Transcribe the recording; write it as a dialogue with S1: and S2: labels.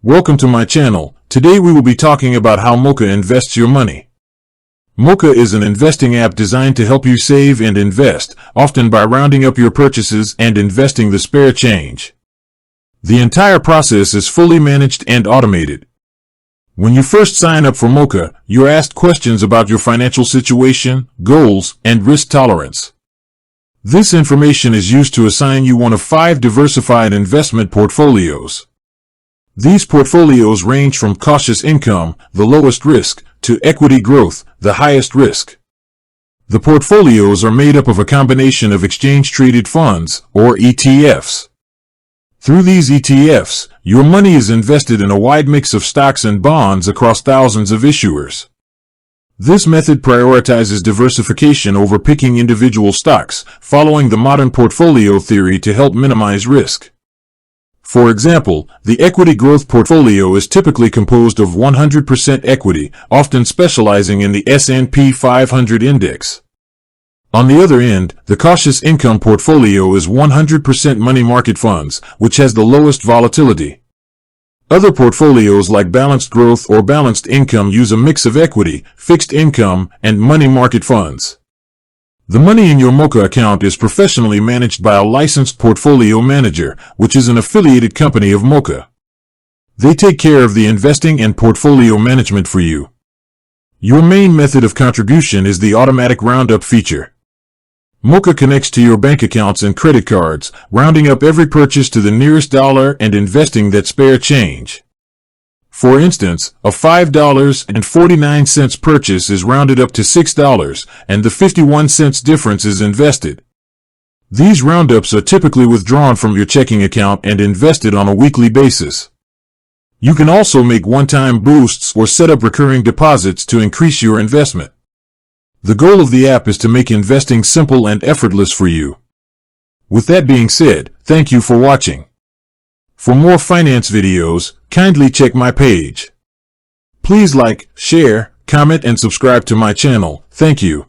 S1: Welcome to my channel. Today we will be talking about how Moka invests your money. Moka is an investing app designed to help you save and invest, often by rounding up your purchases and investing the spare change. The entire process is fully managed and automated. When you first sign up for Moka, you're asked questions about your financial situation, goals, and risk tolerance. This information is used to assign you one of 5 diversified investment portfolios. These portfolios range from cautious income, the lowest risk, to equity growth, the highest risk. The portfolios are made up of a combination of exchange-traded funds, or ETFs. Through these ETFs, your money is invested in a wide mix of stocks and bonds across thousands of issuers. This method prioritizes diversification over picking individual stocks, following the modern portfolio theory to help minimize risk. For example, the equity growth portfolio is typically composed of 100% equity, often specializing in the S&P 500 index. On the other end, the cautious income portfolio is 100% money market funds, which has the lowest volatility. Other portfolios like balanced growth or balanced income use a mix of equity, fixed income, and money market funds. The money in your Moka account is professionally managed by a licensed portfolio manager, which is an affiliated company of Moka. They take care of the investing and portfolio management for you. Your main method of contribution is the automatic roundup feature. Moka connects to your bank accounts and credit cards, rounding up every purchase to the nearest dollar and investing that spare change. For instance, a $5.49 purchase is rounded up to $6, and the 51 cents difference is invested. These roundups are typically withdrawn from your checking account and invested on a weekly basis. You can also make one-time boosts or set up recurring deposits to increase your investment. The goal of the app is to make investing simple and effortless for you. With that being said, thank you for watching. For more finance videos, kindly check my page. Please like, share, comment, and subscribe to my channel. Thank you.